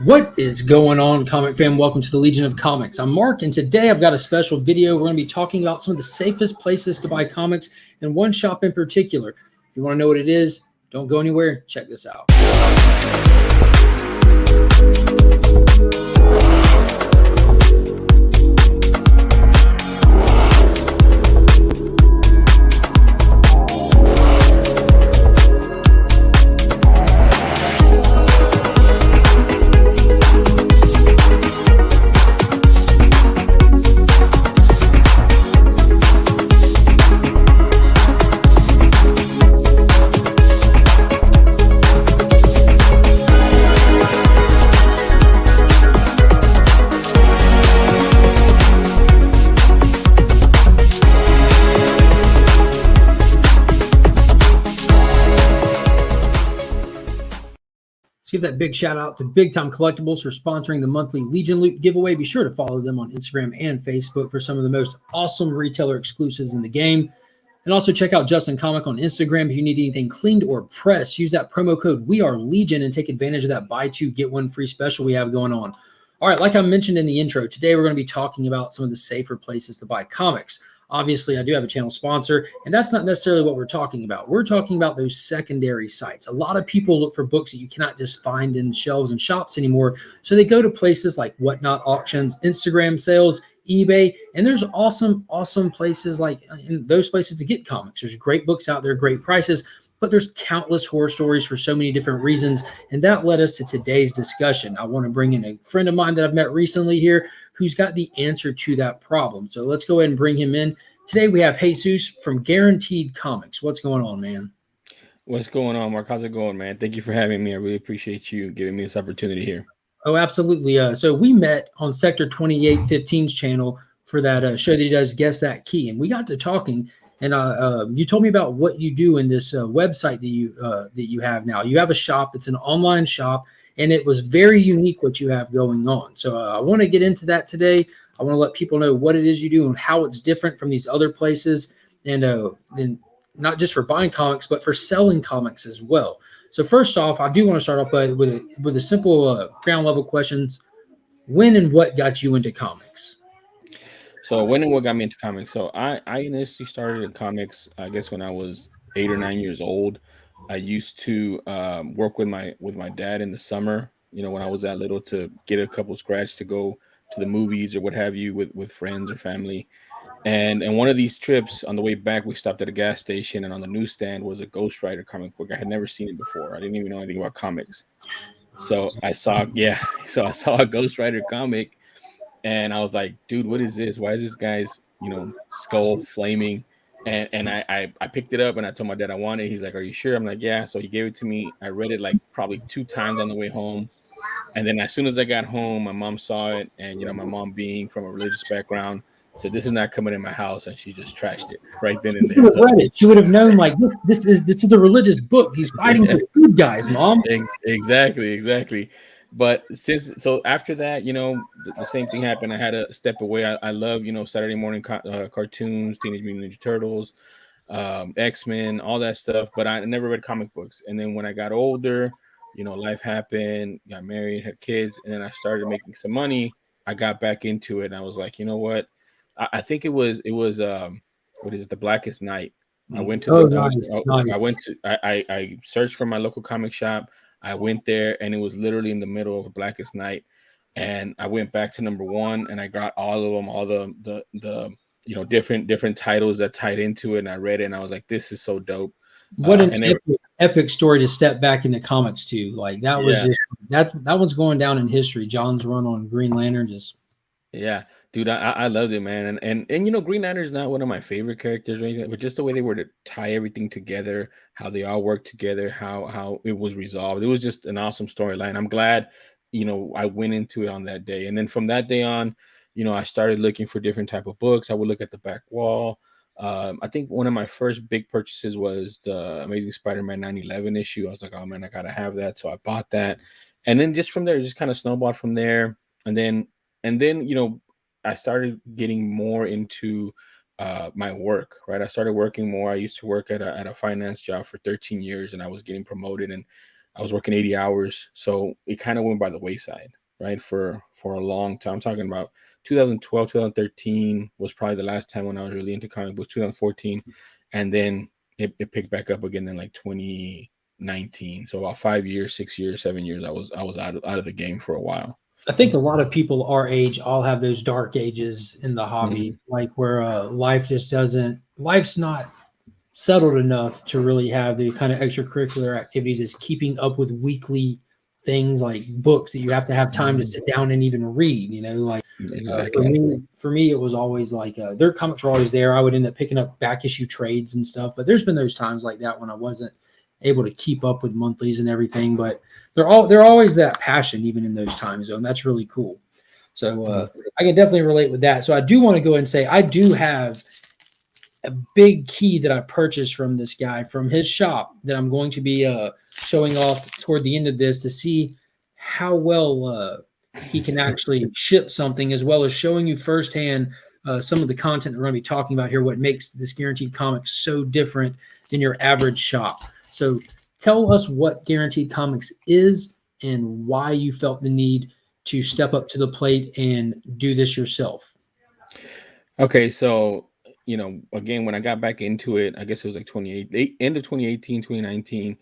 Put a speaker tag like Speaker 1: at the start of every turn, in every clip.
Speaker 1: What is going on, comic fam? Welcome to the Legion of Comics. I'm Mark, and today I've got a special video. We're going to be talking about some of the safest places to buy comics, and one shop in particular. If you want to know what it is, don't go anywhere. Check this out. Let's give that big shout out to Big Time Collectibles for sponsoring the monthly Legion Loot giveaway. Be sure to follow them on Instagram and Facebook for some of the most awesome retailer exclusives in the game. And also check out Justin Comic on Instagram if you need anything cleaned or pressed. Use that promo code WeAreLegion and take advantage of that buy two, get one free special we have going on. All right, like I mentioned in the intro, today we're going to be talking about some of the safer places to buy comics. Obviously, I do have a channel sponsor, and that's not necessarily what we're talking about. We're talking about those secondary sites. A lot of people look for books that you cannot just find in shelves and shops anymore, so they go to places like Whatnot Auctions, Instagram sales, eBay, and there's awesome places like in those places to get comics. There's great books out there, great prices, but there's countless horror stories for so many different reasons, and that led us to today's discussion. I want to bring in a friend of mine that I've met recently here who's got the answer to that problem. So let's go ahead and bring him in. Today we have Jesus from Guaranteed Comics. What's going on, man?
Speaker 2: What's going on, Mark? How's it going, man? Thank you for having me. I really appreciate you giving me this opportunity here.
Speaker 1: Oh, absolutely. So we met on Sector 2815's channel for that show that he does, Guess That Key. And we got to talking, and you told me about what you do in this website that you have now. You have a shop. It's an online shop, and it was very unique what you have going on. So I want to get into that today. I want to let people know what it is you do and how it's different from these other places, and not just for buying comics, but for selling comics as well. So first off, I do want to start off with a simple ground level questions. When and what got you into comics?
Speaker 2: So when and what got me into comics? So I initially started in comics, I guess, when I was 8 or 9 years old. I used to work with my dad in the summer, when I was that little, to get a couple scratch to go to the movies or what have you with friends or family. And one of these trips on the way back, we stopped at a gas station, and on the newsstand was a Ghost Rider comic book. I had never seen it before. I didn't even know anything about comics. So I saw a Ghost Rider comic, and I was like, dude, what is this? Why is this guy's, skull flaming? And I picked it up and I told my dad I wanted it. He's like, are you sure? I'm like, yeah. So he gave it to me. I read it like probably 2 times on the way home. And then as soon as I got home, my mom saw it. And, my mom, being from a religious background, said, this is not coming in my house. And she just trashed it right then and there.
Speaker 1: She would have read it. She would have known, like, this is a religious book. He's fighting for the good guys, Mom.
Speaker 2: Exactly. But so after that, the same thing happened. I had to step away. I love, Saturday morning cartoons, Teenage Mutant Ninja Turtles, X-Men, all that stuff. But I never read comic books. And then when I got older, life happened, got married, had kids, and then I started making some money. I got back into it, and I was like, you know what? I think it was what is it? The Blackest Night. I went to I searched for my local comic shop. I went there, and it was literally in the middle of Blackest Night. And I went back to number 1, and I got all of them, all the different titles that tied into it. And I read it, and I was like, this is so dope.
Speaker 1: What an epic story to step back into comics too. Like that was just that one's going down in history. John's run on Green Lantern just.
Speaker 2: Yeah, dude, I loved it, man. And Green Lantern is not one of my favorite characters or anything, but just the way they were to tie everything together, how they all worked together, how it was resolved. It was just an awesome storyline. I'm glad, I went into it on that day. And then from that day on, I started looking for different type of books. I would look at the back wall. I think one of my first big purchases was the Amazing Spider-Man 9/11 issue. I was like, oh man, I gotta have that. So I bought that. And then just from there, it just kind of snowballed from there. And then, I started getting more into my work, right? I started working more. I used to work at a finance job for 13 years, and I was getting promoted. And I was working 80 hours, so it kind of went by the wayside, right? For a long time. I'm talking about 2012, 2013 was probably the last time when I was really into comic books. 2014, and then it picked back up again in like 2019. So about 5 years, 6 years, 7 years, I was out of the game for a while.
Speaker 1: I think a lot of people our age all have those dark ages in the hobby,
Speaker 2: Mhm.
Speaker 1: like where life just doesn't, life's not settled enough to really have the kind of extracurricular activities as keeping up with weekly things like books that you have to have time to
Speaker 2: Mhm.
Speaker 1: sit down and even read. Like for
Speaker 2: Exactly.
Speaker 1: me, it was always like their comics were always there. I would end up picking up back issue trades and stuff, but there's been those times like that when I wasn't able to keep up with monthlies and everything. But they're always that passion even in those times, though, and that's really cool. So
Speaker 2: Mhm.
Speaker 1: I can definitely relate with that. So I do want to go and say I do have a big key that I purchased from this guy from his shop that I'm going to be showing off toward the end of this to see how well he can actually ship something, as well as showing you firsthand some of the content that we're going to be talking about here, what makes this Guaranteed Comics so different than your average shop. So tell us what Guaranteed Comics is and why you felt the need to step up to the plate and do this yourself.
Speaker 2: Okay, so again, when I got back into it, I guess it was like 28, end of 2018, 2019.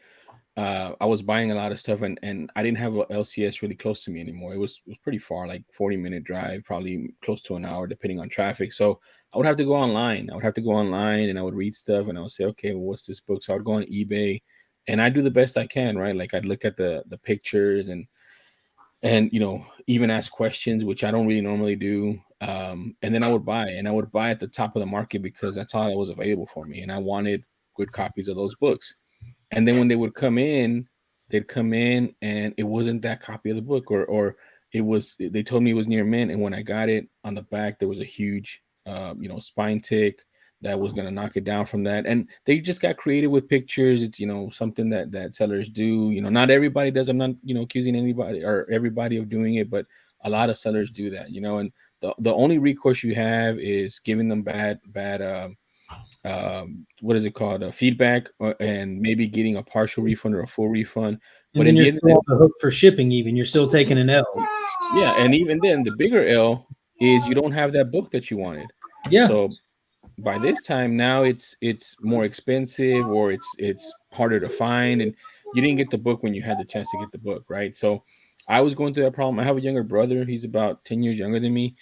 Speaker 2: I was buying a lot of stuff, and I didn't have a LCS really close to me anymore. It was pretty far, like 40-minute drive, probably close to an hour, depending on traffic. So I would have to go online. I would have to go online, and I would read stuff, and I would say, okay, well, what's this book? So I would go on eBay, and I do the best I can, right? Like I'd look at the pictures and even ask questions, which I don't really normally do. And then I would buy at the top of the market because that's all that was available for me, and I wanted good copies of those books. And then when they would come in, they'd come in and it wasn't that copy of the book, or they told me it was near mint, and when I got it, on the back there was a huge spine tick that was going to knock it down from that. And they just got creative with pictures. It's something that sellers do. Not everybody does. I'm not accusing anybody or everybody of doing it, but a lot of sellers do that. And the only recourse you have is giving them bad what is it called, feedback, and maybe getting a partial refund or a full refund.
Speaker 1: And
Speaker 2: But
Speaker 1: then
Speaker 2: in
Speaker 1: you're
Speaker 2: the end of
Speaker 1: still
Speaker 2: the
Speaker 1: on the hook for shipping, even. You're still taking an L.
Speaker 2: Yeah, and even then the bigger L is you don't have that book that you wanted.
Speaker 1: Yeah.
Speaker 2: So by this time now it's more expensive, or it's harder to find, and you didn't get the book when you had the chance to get the book, right? So I was going through that problem. I have a younger brother. He's about 10 years younger than me.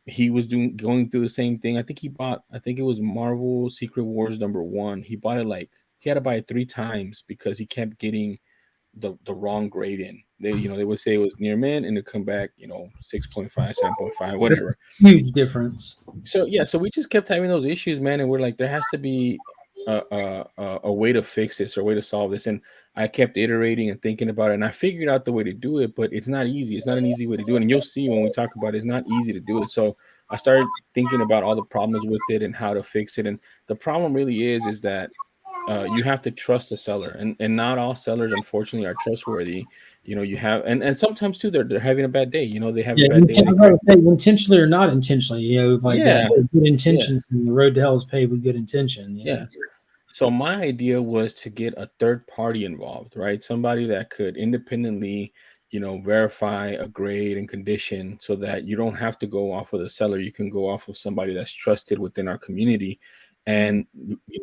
Speaker 2: He was going through the same thing. I think it was Marvel Secret Wars #1. He bought it, like he had to buy it 3 times because he kept getting the wrong grade in. They would say it was near mint and it'd come back 6.5, 7.5, whatever.
Speaker 1: Huge difference.
Speaker 2: So yeah, so we just kept having those issues, man, and we're like, there has to be a way to fix this or a way to solve this. And I kept iterating and thinking about it, and I figured out the way to do it, but it's not easy. It's not an easy way to do it, and you'll see when we talk about it, it's not easy to do it. So I started thinking about all the problems with it and how to fix it. And the problem really is that you have to trust the seller, and not all sellers, unfortunately, are trustworthy. You have, and sometimes too, they're having a bad day. They have a
Speaker 1: Yeah,
Speaker 2: bad day. They
Speaker 1: I gotta say, intentionally or not intentionally, like that.
Speaker 2: Yeah,
Speaker 1: Good
Speaker 2: yeah,
Speaker 1: intentions, and the road to hell is paved with good intention.
Speaker 2: yeah. So my idea was to get a third party involved, right? Somebody that could independently, verify a grade and condition, so that you don't have to go off of the seller. You can go off of somebody that's trusted within our community. And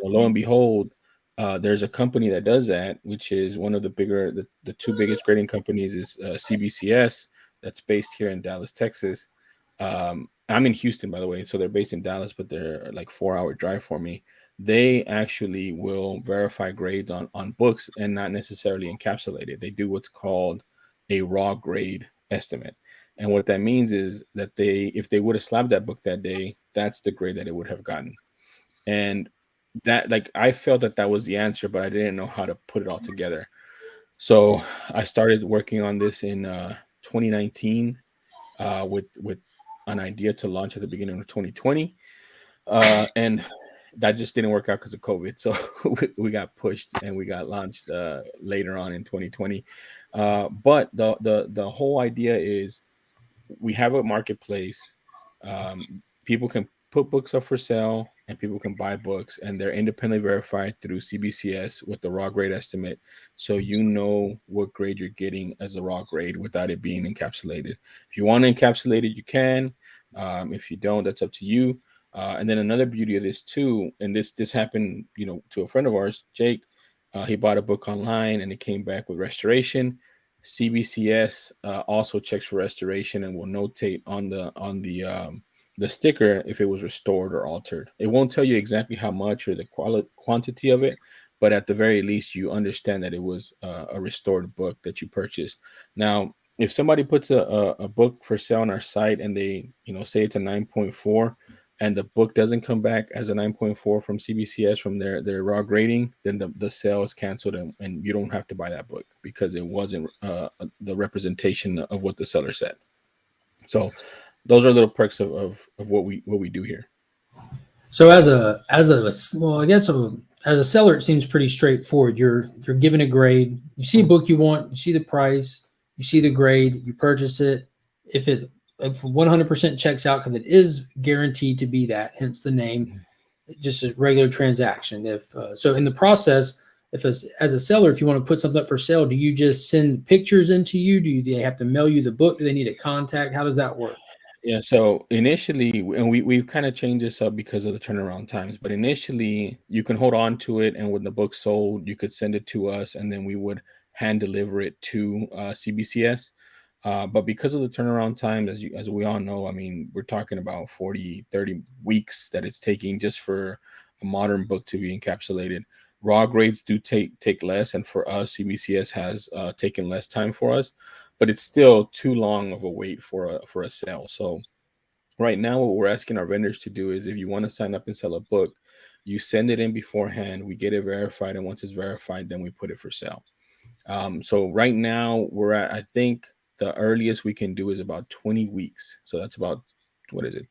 Speaker 2: lo and behold, there's a company that does that, which is one of the two biggest grading companies is CBCS, that's based here in Dallas, Texas. I'm in Houston, by the way, so they're based in Dallas, but they're like 4-hour drive for me. They actually will verify grades on books and not necessarily encapsulate it. They do what's called a raw grade estimate. And what that means is that if they would have slabbed that book that day, that's the grade that it would have gotten. And that, like, I felt that was the answer, but I didn't know how to put it all together. So I started working on this in 2019, with an idea to launch at the beginning of 2020. And that just didn't work out because of COVID. So we got pushed and we got launched later on in 2020. But the whole idea is we have a marketplace. People can put books up for sale. and people can buy books, and they're independently verified through CBCS with the raw grade estimate. So you know what grade you're getting as a raw grade without it being encapsulated. If you want to encapsulate it, you can. If you don't, that's up to you. And then another beauty of this too, and this happened, to a friend of ours, Jake. He bought a book online and it came back with restoration. CBCS also checks for restoration and will notate on the sticker if it was restored or altered. It won't tell you exactly how much or the quantity of it, but at the very least, you understand that it was a restored book that you purchased. Now, if somebody puts a book for sale on our site and they say it's a 9.4, and the book doesn't come back as a 9.4 from CBCS from their raw grading, then the sale is canceled, and you don't have to buy that book because it wasn't the representation of what the seller said. So those are little perks of what we do here.
Speaker 1: So well, I guess as a seller, it seems pretty straightforward. You're given a grade. You see a book you want. You see the price. You see the grade. You purchase it. If 100% checks out, because it is guaranteed to be that, hence the name, just a regular transaction. If so, in the process, as a seller, if you want to put something up for sale, do you just send pictures into you? Do they have to mail you the book? Do they need a contact? How does that work?
Speaker 2: Yeah, so initially, and we've kind of changed this up because of the turnaround times, but initially you can hold on to it, and when the book's sold, you could send it to us, and then we would hand deliver it to CBCS. But because of the turnaround time, as we all know, I mean, we're talking about 40, 30 weeks that it's taking just for a modern book to be encapsulated. Raw grades do take less, and for us, CBCS has taken less time for us, but it's still too long of a wait for a sale. So right now, what we're asking our vendors to do is, if you want to sign up and sell a book, you send it in beforehand, we get it verified, and once it's verified, then we put it for sale. So right now we're at, I think the earliest we can do is about 20 weeks. So that's about, what is it,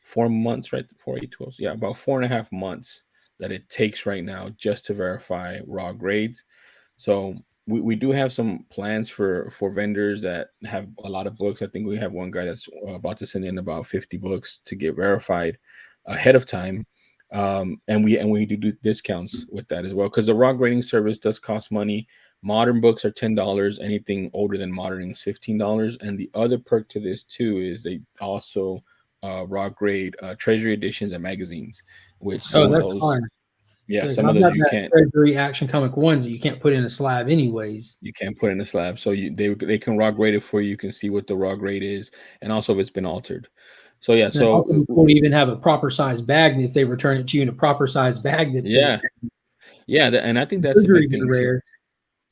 Speaker 2: 4 months, right? 4, 8, 12. Yeah, about 4.5 months that it takes right now just to verify raw grades. So we do have some plans for vendors that have a lot of books. I think we have one guy that's about to send in about 50 books to get verified ahead of time. And we do discounts with that as well, because the raw grading service does cost money. Modern books are $10. Anything older than modern is $15. And the other perk to this too is they also raw grade treasury editions and magazines, which
Speaker 1: Oh,
Speaker 2: some of
Speaker 1: that's
Speaker 2: those,
Speaker 1: fine.
Speaker 2: yeah,
Speaker 1: Yeah, 'cause
Speaker 2: some of
Speaker 1: I've
Speaker 2: those
Speaker 1: got
Speaker 2: you
Speaker 1: that
Speaker 2: can't
Speaker 1: Treasury Action Comic ones that you can't put in a slab anyways.
Speaker 2: you can't put in a slab. So they can raw grade it for you. You can see what the raw grade is, and also if it's been altered. So yeah,
Speaker 1: And it'd also
Speaker 2: so
Speaker 1: be cool to even have a proper size bag if they return it to you in a proper size bag that
Speaker 2: yeah,
Speaker 1: fits.
Speaker 2: yeah, and I think that's a big
Speaker 1: Refrigerators are
Speaker 2: thing too.
Speaker 1: rare.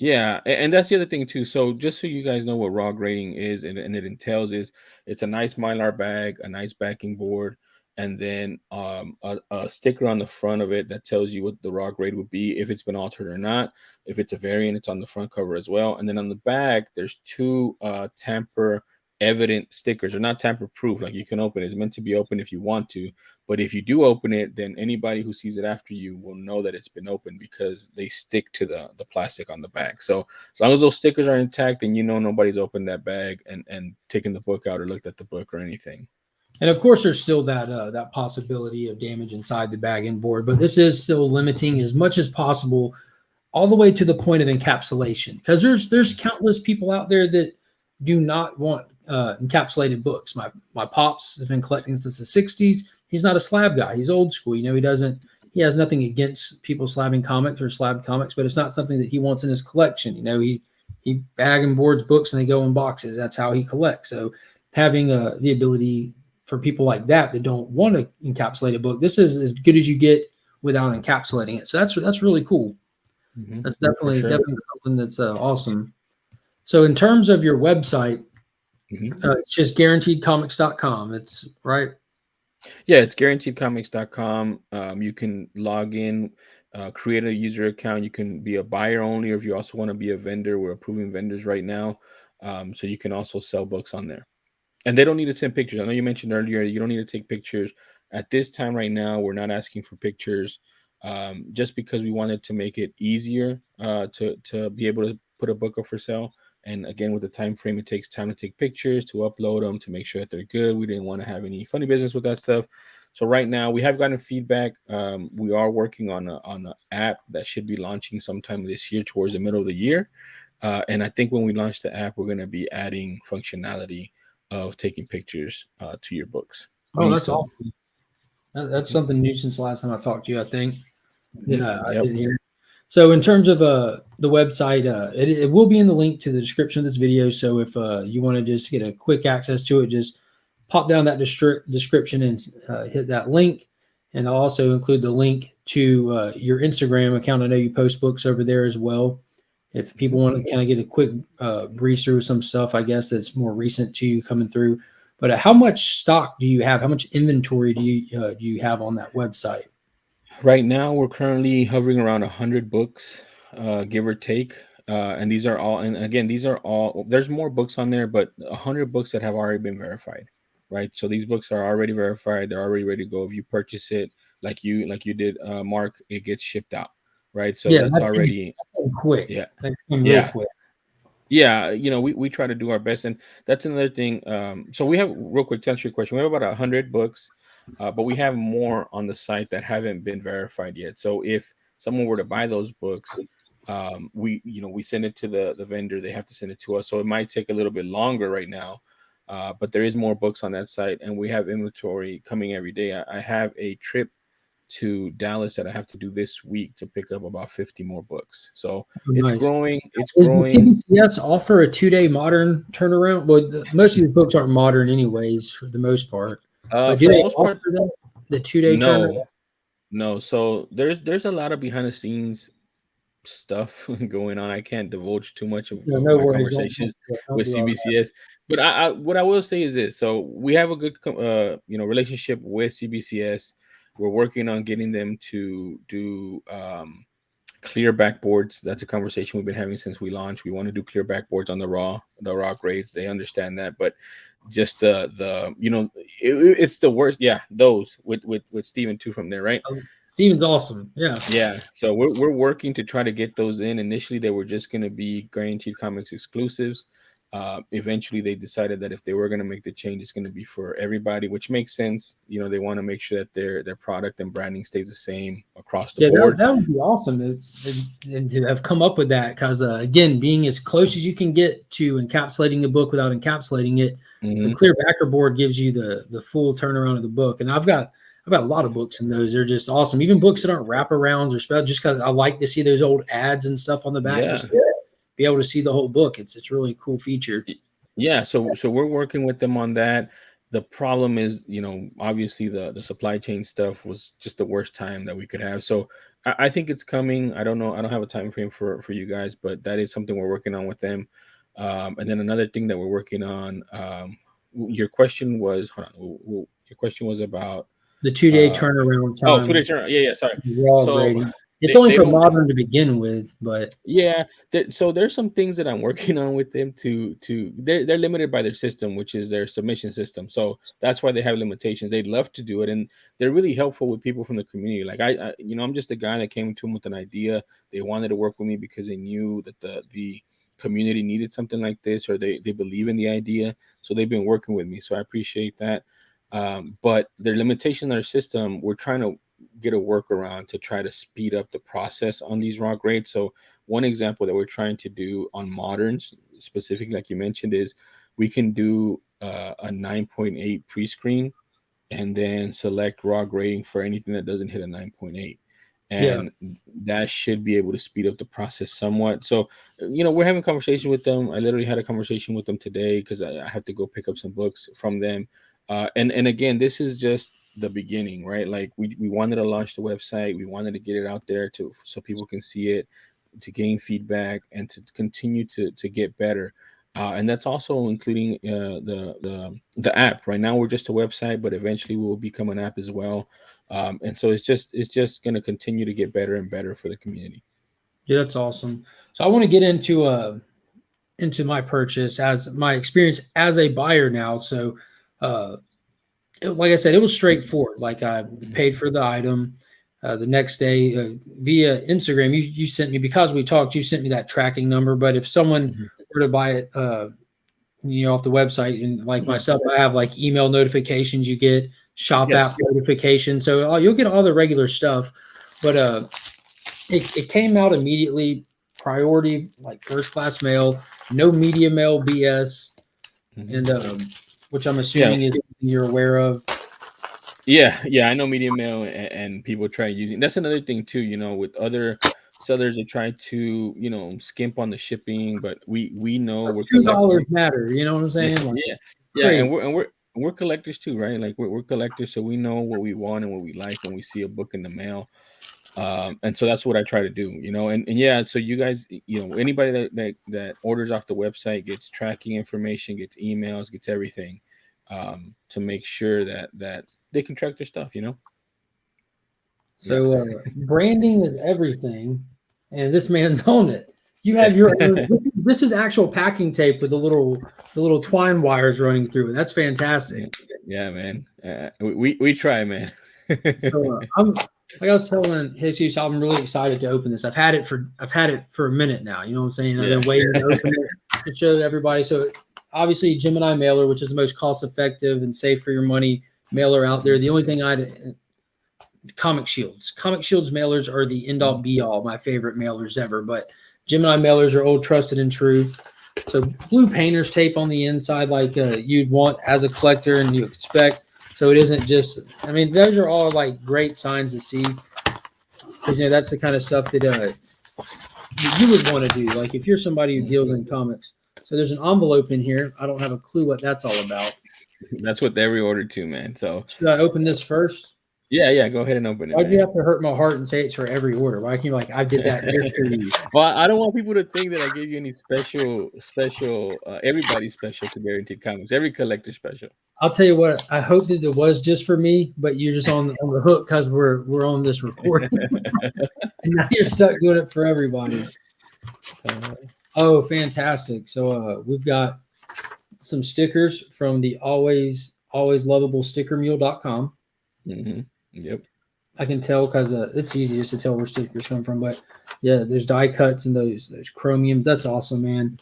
Speaker 2: Yeah, and that's the other thing too. So just so you guys know what raw grading is, and it entails, is it's a nice Mylar bag, a nice backing board, and then a sticker on the front of it that tells you what the raw grade would be if it's been altered or not. If it's a variant, it's on the front cover as well. And then on the back, there's two tamper evident stickers. They're not tamper proof. Like, you can open it. It's meant to be open if you want to, but if you do open it, then anybody who sees it after you will know that it's been opened because they stick to the plastic on the back. So as long as those stickers are intact, then nobody's opened that bag and taken the book out or looked at the book or anything.
Speaker 1: And of course, there's still that possibility of damage inside the bag and board, but this is still limiting as much as possible, all the way to the point of encapsulation. Because there's countless people out there that do not want encapsulated books. My pops has been collecting since the '60s. He's not a slab guy. He's old school. He has nothing against people slabbing comics or slab comics, but it's not something that he wants in his collection. He bag and boards books and they go in boxes. That's how he collects. So having the ability for people like that don't want to encapsulate a book, this is as good as you get without encapsulating it. So that's really cool. That's
Speaker 2: For sure.
Speaker 1: definitely something that's awesome. So in terms of your website,
Speaker 2: Mhm.
Speaker 1: it's just guaranteedcomics.com. It's right.
Speaker 2: Yeah, it's guaranteedcomics.com. You can log in, create a user account. You can be a buyer only, or if you also want to be a vendor, we're approving vendors right now. So you can also sell books on there. And they don't need to send pictures. I know you mentioned earlier you don't need to take pictures. At this time right now, we're not asking for pictures, just because we wanted to make it easier to be able to put a book up for sale. And again, with the time frame, it takes time to take pictures, to upload them, to make sure that they're good. We didn't want to have any funny business with that stuff. So right now we have gotten feedback. We are working on an app that should be launching sometime this year towards the middle of the year. And I think when we launch the app, we're going to be adding functionality of taking pictures to your books.
Speaker 1: Oh,
Speaker 2: We
Speaker 1: that's
Speaker 2: sell them.
Speaker 1: awesome. That's
Speaker 2: Mhm.
Speaker 1: something new since the last time I talked to you, I think, that
Speaker 2: Mhm.
Speaker 1: I
Speaker 2: Yep.
Speaker 1: didn't hear. So in terms of the website, it will be in the link to the description of this video. So if you want to just get a quick access to it, just pop down that description and hit that link. And I'll also include the link to your Instagram account. I know you post books over there as well. If people
Speaker 2: Mhm.
Speaker 1: want to kind of get a quick breeze through some stuff, I guess that's more recent to you coming through. But how much stock do you have? How much inventory do you have on that website?
Speaker 2: Right now, we're currently hovering around 100 books, give or take. And these are all, and again, these are all, there's more books on there, but 100 books that have already been verified, right? So these books are already verified. They're already ready to go. If you purchase it, like you did, Mark, it gets shipped out, right? So
Speaker 1: Yeah,
Speaker 2: that's already,
Speaker 1: that came quick.
Speaker 2: yeah,
Speaker 1: That came real
Speaker 2: yeah.
Speaker 1: quick.
Speaker 2: Yeah, we try to do our best, and that's another thing. So we have real quick to answer your question. We have about 100 books, but we have more on the site that haven't been verified yet. So if someone were to buy those books, we send it to the vendor. They have to send it to us. So it might take a little bit longer right now, but there is more books on that site, and we have inventory coming every day. I have a trip to Dallas that I have to do this week to pick up about 50 more books. So
Speaker 1: Oh,
Speaker 2: it's
Speaker 1: nice.
Speaker 2: growing. It's
Speaker 1: Does the
Speaker 2: growing.
Speaker 1: CBCS offer a 2-day modern turnaround? Well, most of these books aren't modern anyways, for the most part. But do
Speaker 2: For the
Speaker 1: they
Speaker 2: most
Speaker 1: offer
Speaker 2: part,
Speaker 1: that, the 2-day turnaround?
Speaker 2: no, no. So there's a lot of behind the scenes stuff going on. I can't divulge too much
Speaker 1: No,
Speaker 2: of
Speaker 1: no
Speaker 2: my
Speaker 1: worries.
Speaker 2: conversations
Speaker 1: Don't
Speaker 2: with
Speaker 1: do all that.
Speaker 2: CBCS. But I what I will say is this: so we have a good relationship with CBCS. We're working on getting them to do clear backboards. That's a conversation we've been having since we launched. We want to do clear backboards on the raw grades. They understand that, but just it's the worst. Yeah, those with Steven too from there, right?
Speaker 1: Steven's awesome. Yeah.
Speaker 2: Yeah, so we're working to try to get those in. Initially, they were just going to be Guaranteed Comics exclusives. Eventually, they decided that if they were going to make the change, it's going to be for everybody, which makes sense. They want to make sure that their product and branding stays the same across the
Speaker 1: Yeah,
Speaker 2: board.
Speaker 1: that would be awesome and to have come up with that because, again, being as close as you can get to encapsulating the book without encapsulating it, the
Speaker 2: Hmm.
Speaker 1: clear backer board gives you the full turnaround of the book. And I've got a lot of books in those. They're just awesome. Even books that aren't wraparounds or spell, just because I like to see those old ads and stuff on the back,
Speaker 2: Yeah.
Speaker 1: just to be able to see the whole book. It's really a cool feature.
Speaker 2: Yeah, so we're working with them on that. The problem is, obviously the supply chain stuff was just the worst time that we could have. So I think it's coming. I don't know. I don't have a time frame for you guys, but that is something we're working on with them. And then another thing that we're working on. Your question was, hold on. Your question was about.
Speaker 1: The 2-day
Speaker 2: Uh,
Speaker 1: turnaround
Speaker 2: oh,
Speaker 1: time,
Speaker 2: 2 days turn. Yeah, yeah. Sorry.
Speaker 1: raw
Speaker 2: So
Speaker 1: grading. It's
Speaker 2: they
Speaker 1: only
Speaker 2: they
Speaker 1: for
Speaker 2: don't.
Speaker 1: modern to begin with, but
Speaker 2: Yeah, so there's some things that I'm working on with them to they're limited by their system, which is their submission system. So that's why they have limitations. They'd love to do it, and they're really helpful with people from the community. Like I'm just a guy that came to them with an idea. They wanted to work with me because they knew that the community needed something like this, or they believe in the idea. So they've been working with me. So I appreciate that. But their limitation in their system, we're trying to get a workaround to try to speed up the process on these raw grades. So one example that we're trying to do on moderns, specifically like you mentioned, is we can do a 9.8 pre-screen and then select raw grading for anything that doesn't hit a 9.8,
Speaker 1: yeah.
Speaker 2: and that should be able to speed up the process somewhat. So we're having conversation with them. I literally had a conversation with them today because I have to go pick up some books from them. And again, this is just the beginning, right? Like we wanted to launch the website, we wanted to get it out there to so people can see it, to gain feedback, and to continue to get better. And that's also including the app. Right now, we're just a website, but eventually we'll become an app as well. And so it's just going to continue to get better and better for the community.
Speaker 1: Yeah, that's awesome. So I want to get into my purchase as my experience as a buyer now. So, like I said, it was straightforward. Like I paid for the item. The next day, via Instagram, you sent me, because we talked, you sent me that tracking number. But if someone
Speaker 2: Mhm.
Speaker 1: were to buy it, off the website, and like
Speaker 2: Yeah.
Speaker 1: myself, I have like email notifications you get shop app
Speaker 2: Yes.
Speaker 1: notification. So you'll get all the regular stuff, but it came out immediately, priority, like first class mail, no media mail BS,
Speaker 2: Mhm.
Speaker 1: and which I'm
Speaker 2: Yeah.
Speaker 1: assuming is something you're aware of.
Speaker 2: Yeah, I know media mail and people try using that's another thing too, with other sellers that try to, skimp on the shipping, but we know we're
Speaker 1: $2
Speaker 2: collectors.
Speaker 1: matter, you know what I'm saying? Like,
Speaker 2: Yeah. Yeah,
Speaker 1: crazy.
Speaker 2: and we're collectors too, right? Like we're collectors, so we know what we want and what we like when we see a book in the mail. And so that's what I try to do, and yeah, so you guys, anybody that orders off the website gets tracking information, gets emails, gets everything, to make sure that they can track their stuff. Yeah.
Speaker 1: So branding is everything, and this man's on it. You have your own. This is actual packing tape with the little twine wires running through it. That's
Speaker 2: Yeah,
Speaker 1: fantastic.
Speaker 2: yeah, man. We try, man.
Speaker 1: So I'm like I was telling Jesus, I'm really excited to open this. I've had it for a minute now. You know what I'm saying? I've
Speaker 2: Yeah.
Speaker 1: been waiting to open it to show everybody. So obviously Gemini mailer, which is the most cost effective and safe for your money mailer out there. The only thing Comic Shields. Comic Shields mailers are the end all
Speaker 2: Mhm.
Speaker 1: be all, my favorite mailers ever. But Gemini mailers are old, trusted, and true. So blue painter's tape on the inside, like you'd want as a collector and you expect. So it isn't just. I mean, those are all like great signs to see because that's the kind of stuff that you would want to do. Like if you're somebody who deals in comics. So there's an envelope in here. I don't have a clue what that's all about.
Speaker 2: That's what every order too, man. So
Speaker 1: Should I open this first?
Speaker 2: yeah, go ahead and open it,
Speaker 1: Why'd you
Speaker 2: man.
Speaker 1: have to hurt my heart and say it's for every order? Why can't you like I did that just for you?
Speaker 2: Well, I don't want people to think that I gave you any special, everybody special to Guaranteed Comics, every collector special.
Speaker 1: I'll tell you what. I hope that it was just for me, but you're just on the hook because we're on this recording, and now you're stuck doing it for everybody.
Speaker 2: Uh,
Speaker 1: Oh, fantastic! So we've got some stickers from the always lovable stickermule.com.
Speaker 2: mhm. Yep.
Speaker 1: I can tell because it's easy just to tell where stickers come from. But yeah, there's die cuts and those chromiums. That's awesome, man.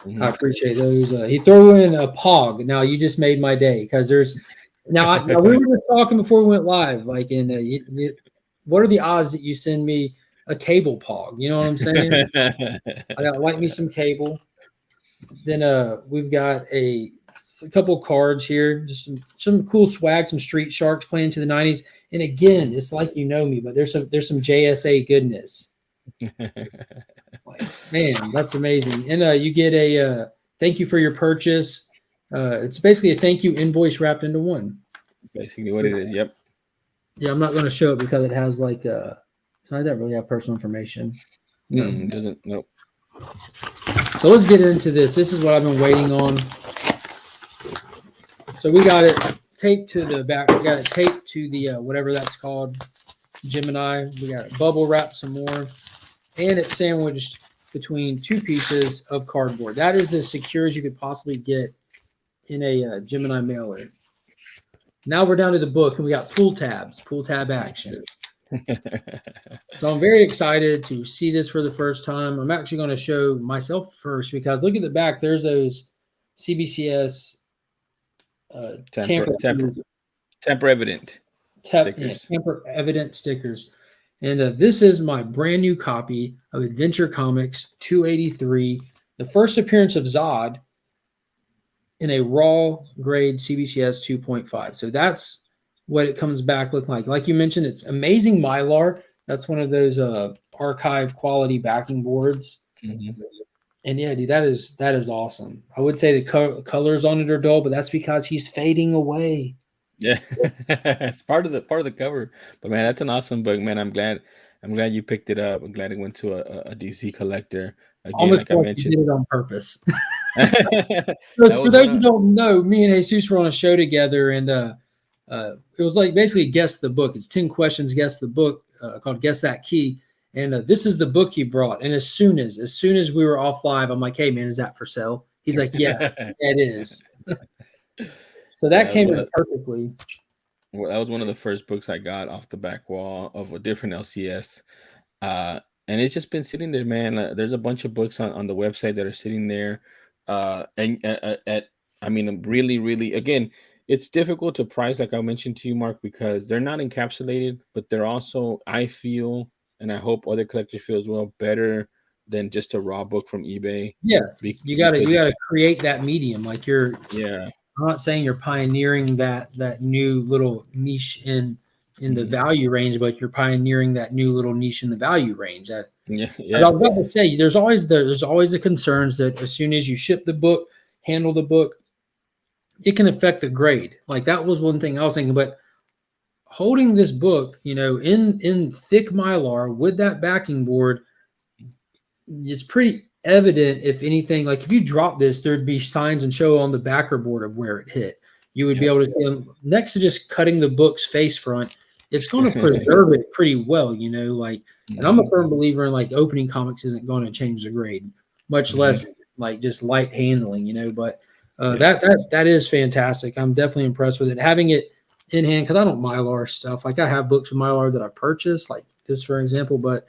Speaker 1: I
Speaker 2: Mhm.
Speaker 1: appreciate those. He threw in a pog. Now you just made my day because there's now we were just talking before we went live. Like what are the odds that you send me a cable pog? You know what I'm saying? I got like me some cable. Then we've got a couple cards here, just some cool swag, some Street Sharks playing to the '90s. And again, it's like you know me, but there's some JSA goodness. Like, man, that's amazing. And you get a thank you for your purchase. It's basically a thank you invoice wrapped into one.
Speaker 2: Basically what it is. Yep.
Speaker 1: Yeah, I'm not going to show it because it has like I don't really have personal information. No.
Speaker 2: Doesn't nope.
Speaker 1: So let's get into this. This is what I've been waiting on. So we got it taped to the back. We got it taped to the whatever that's called, Gemini. We got it bubble wrapped some more, and it's sandwiched between two pieces of cardboard. That is as secure as you could possibly get in a Gemini mailer. Now we're down to the book, and we got pull tab action. So I'm very excited to see this for the first time. I'm actually going to show myself first because look at the back. There's those CBCS
Speaker 2: Tamper
Speaker 1: tamper
Speaker 2: tamper tamper evident stickers.
Speaker 1: tamper evident stickers. And this is my brand new copy of Adventure Comics 283, the first appearance of Zod in a raw grade CBCS 2.5. So that's what it comes back looking like. Like you mentioned, it's amazing Mylar. That's one of those archive quality backing boards.
Speaker 2: Mhm.
Speaker 1: And yeah, dude, that is awesome. I would say the colors on it are dull, but that's because he's fading away.
Speaker 2: Yeah. It's part of the cover. But man, that's an awesome book, man. I'm glad you picked it up. I'm glad it went to a DC collector. Again,
Speaker 1: Almost
Speaker 2: like I
Speaker 1: like you
Speaker 2: mentioned.
Speaker 1: did it on purpose.
Speaker 2: That
Speaker 1: For
Speaker 2: was
Speaker 1: those
Speaker 2: one
Speaker 1: who
Speaker 2: of
Speaker 1: don't know, me and Jesus were on a show together, and it was like basically guess the book. It's 10 questions, guess the book, called Guess That Key. And this is the book he brought. And as soon as we were off live, I'm like, hey man, is that for sale? He's like, yeah, it is. So
Speaker 2: Yeah,
Speaker 1: that came in perfectly.
Speaker 2: that was one of the first books I got off the back wall of a different LCS. And it's just been sitting there, man. There's a bunch of books on the website that are sitting there. And at I mean, really, really, again, it's difficult to price, like I mentioned to you, Mark, because they're not encapsulated, but they're also, I feel, and I hope other collectors feel as well, better than just a raw book from eBay.
Speaker 1: Yeah,
Speaker 2: Because
Speaker 1: you gotta create that medium. Like
Speaker 2: yeah,
Speaker 1: I'm not saying you're pioneering that new little niche in the value range, but you're pioneering that new little niche in the value range. That
Speaker 2: yeah,
Speaker 1: but I
Speaker 2: yeah,
Speaker 1: was about to say there's always the concerns that as soon as you ship the book, handle the book, it can affect the grade. Like that was one thing I was thinking, but holding this book, in thick mylar with that backing board, it's pretty evident. If anything, like if you drop this, there'd be signs and show on the backer board of where it hit. You would be
Speaker 2: yep.
Speaker 1: able to see them next to just cutting the book's face front. It's going to preserve it pretty well, like, and I'm a firm believer in like opening comics isn't going to change the grade, much less like just light handling, but
Speaker 2: Yeah.
Speaker 1: that is fantastic. I'm definitely impressed with it. Having it in hand, because I don't Mylar stuff. Like I have books with Mylar that I've purchased, like this, for example, but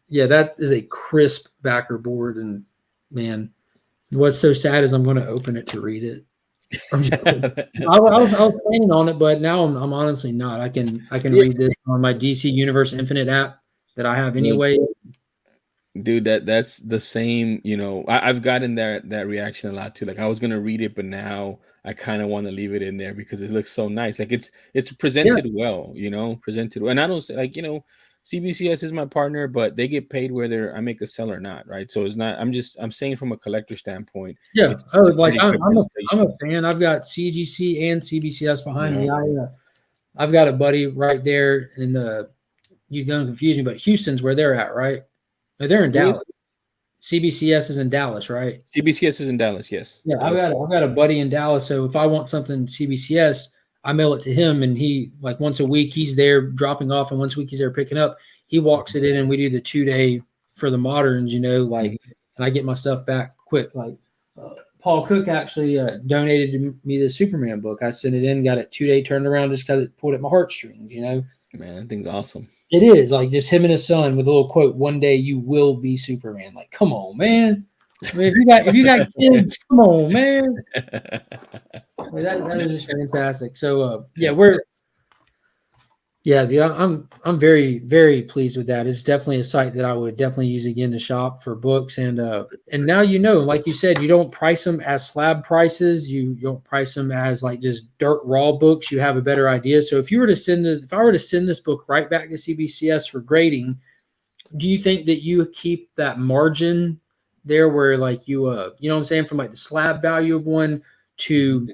Speaker 1: yeah, that is a crisp backer board. And man, what's so sad is I'm going to open it to read it. I was planning on it, but now I'm honestly not. I can
Speaker 2: Yeah.
Speaker 1: read this on my DC Universe Infinite app that I have anyway.
Speaker 2: Dude, that's the same, I've gotten that reaction a lot too. Like I was gonna read it, but now I kind of want to leave it in there because it looks so nice. Like it's
Speaker 1: Yeah,
Speaker 2: presented well, presented well. And I don't say like, CBCS is my partner, but they get paid whether I make a sell or not, right? So it's not, I'm saying from a collector standpoint,
Speaker 1: yeah.
Speaker 2: it's
Speaker 1: Oh,
Speaker 2: a
Speaker 1: like
Speaker 2: pretty good
Speaker 1: I'm
Speaker 2: presentation.
Speaker 1: a fan. I've got CGC and CBCS behind
Speaker 2: Yeah.
Speaker 1: me. I've got a buddy right there in you don't confuse me, but Houston's where they're at, right? No, they're in
Speaker 2: Who
Speaker 1: Dallas.
Speaker 2: is
Speaker 1: CBCS is in Dallas, right?
Speaker 2: CBCS is in Dallas, yes.
Speaker 1: Yeah,
Speaker 2: That is correct.
Speaker 1: I've got a buddy in Dallas. So if I want something CBCS, I mail it to him, and he like once a week he's there dropping off, and once a week he's there picking up. He walks it in, and we do the 2-day for the moderns,
Speaker 2: Mhm.
Speaker 1: and I get my stuff back quick. Like Paul Cook actually donated me the Superman book. I sent it in, got it 2-day turnaround just because it pulled at my heartstrings.
Speaker 2: Man, that thing's awesome.
Speaker 1: It is like just him and his son with a little quote, "One day you will be Superman." Like, come on, man. I mean, if you got kids, come on, man. Like, that is just fantastic. So
Speaker 2: Yeah.
Speaker 1: dude, I'm very, very pleased with that. It's definitely a site that I would definitely use again to shop for books. And now like you said, you don't price them as slab prices. You don't price them as like just dirt raw books. You have a better idea. So if I were to send this book right back to CBCS for grading, do you think that you keep that margin there where like you know what I'm saying, from like the slab value of one to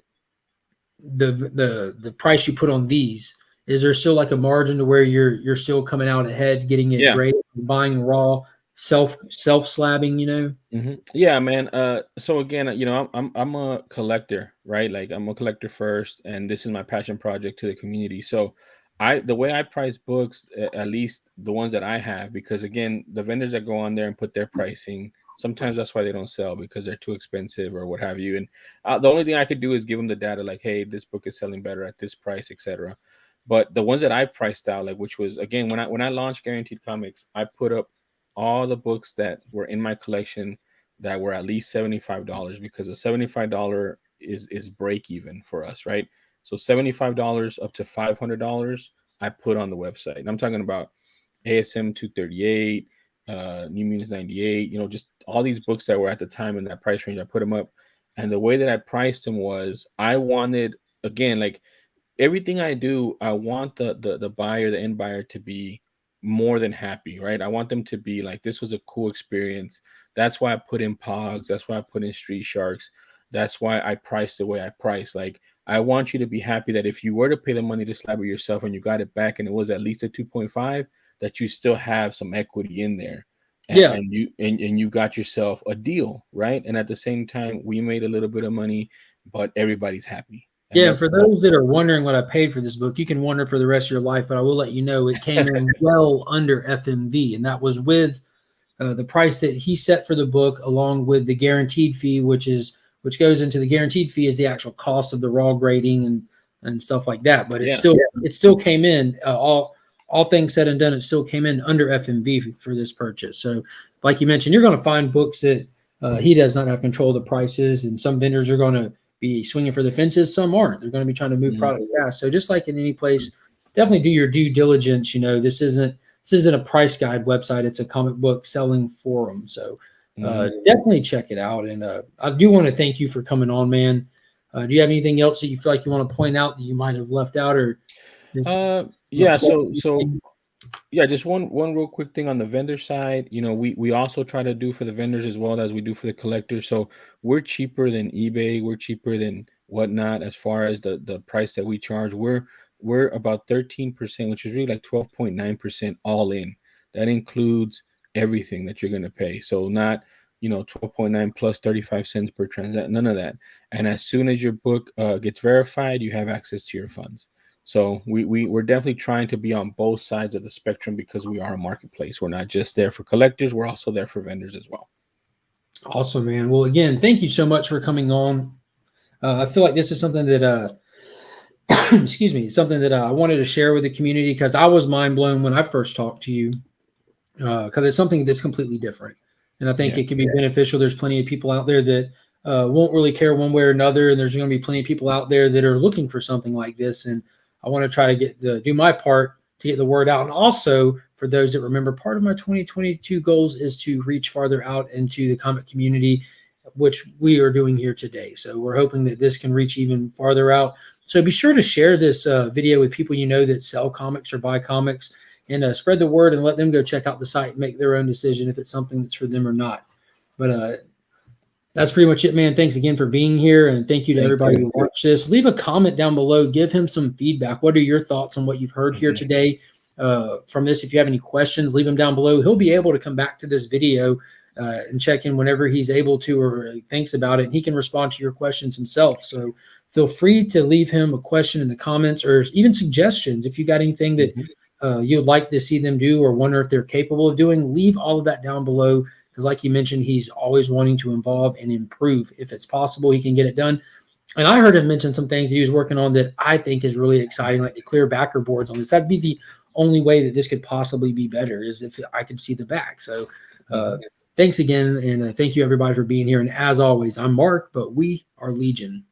Speaker 1: the price you put on these? Is there still like a margin to where you're still coming out ahead, getting it
Speaker 2: Yeah.
Speaker 1: great, buying raw, self slabbing?
Speaker 2: Yeah, man. So again, I'm a collector, right? Like I'm a collector first, and this is my passion project to the community. So, the way I price books, at least the ones that I have, because again, the vendors that go on there and put their pricing, sometimes that's why they don't sell because they're too expensive or what have you. And the only thing I could do is give them the data, like, hey, this book is selling better at this price, etc. But the ones that I priced out, like which was again when I launched Guaranteed Comics, I put up all the books that were in my collection that were at least $75 because a $75 is break even for us, right? So $75 up to $500 I put on the website. And I'm talking about ASM 238, New Mutants 98, just all these books that were at the time in that price range. I put them up. And the way that I priced them was I wanted, again, like everything I do, I want the buyer, the end buyer to be more than happy, right? I want them to be like, this was a cool experience. That's why I put in Pogs. That's why I put in Street Sharks. That's why I price the way I price. Like, I want you to be happy that if you were to pay the money to slab it yourself and you got it back and it was at least a 2.5, that you still have some equity in there.
Speaker 1: Yeah.
Speaker 2: And you got yourself a deal, right? And at the same time, we made a little bit of money, but everybody's happy. And
Speaker 1: Yeah,
Speaker 2: that's
Speaker 1: for those that are wondering what I paid for this book, you can wonder for the rest of your life, but I will let you know it came in well under FMV, and that was with the price that he set for the book, along with the guaranteed fee, which goes into the guaranteed fee is the actual cost of the raw grading and stuff like that. But it still came in all things said and done. It still came in under FMV for this purchase. So, like you mentioned, you're going to find books that he does not have control of the prices, and some vendors are going to be swinging for the fences. Some aren't. They're going to be trying to move product fast. So just like in any place, definitely do your due diligence. This isn't a price guide website. It's a comic book selling forum. So definitely check it out. And I do want to thank you for coming on, man. Do you have anything else that you feel like you want to point out that you might have left out, or?
Speaker 2: Yeah. Yeah, just one real quick thing on the vendor side. We also try to do for the vendors as well as we do for the collectors. So we're cheaper than eBay. We're cheaper than whatnot as far as the price that we charge. We're about 13%, which is really like 12.9% all in. That includes everything that you're gonna pay. So not 12.9 plus 35 cents per transaction, none of that. And as soon as your book gets verified, you have access to your funds. So we're definitely trying to be on both sides of the spectrum because we are a marketplace. We're not just there for collectors. We're also there for vendors as well.
Speaker 1: Awesome, man. Well, again, thank you so much for coming on. I feel like this is something that, excuse me, something that I wanted to share with the community because I was mind blown when I first talked to you because it's something that's completely different. And I think it can be beneficial. There's plenty of people out there that won't really care one way or another. And there's going to be plenty of people out there that are looking for something like this. And I want to try to do my part to get the word out. And also, for those that remember, part of my 2022 goals is to reach farther out into the comic community, which we are doing here today. So we're hoping that this can reach even farther out. So be sure to share this video with people that sell comics or buy comics, and spread the word and let them go check out the site and make their own decision if it's something that's for them or not. But that's pretty much it, man. Thanks again for being here, and thank you to everybody who watched this. Leave a comment down below. Give him some feedback. What are your thoughts on what you've heard here today from this? If you have any questions, leave them down below. He'll be able to come back to this video and check in whenever he's able to or thinks about it, and he can respond to your questions himself. So feel free to leave him a question in the comments or even suggestions. If you got anything that you'd like to see them do or wonder if they're capable of doing, leave all of that down below. Because like you mentioned, he's always wanting to involve and improve. If it's possible, he can get it done. And I heard him mention some things he was working on that I think is really exciting, like the clear backer boards on this. That'd be the only way that this could possibly be better is if I could see the back. So thanks again, and thank you everybody for being here. And as always, I'm Mark, but we are Legion.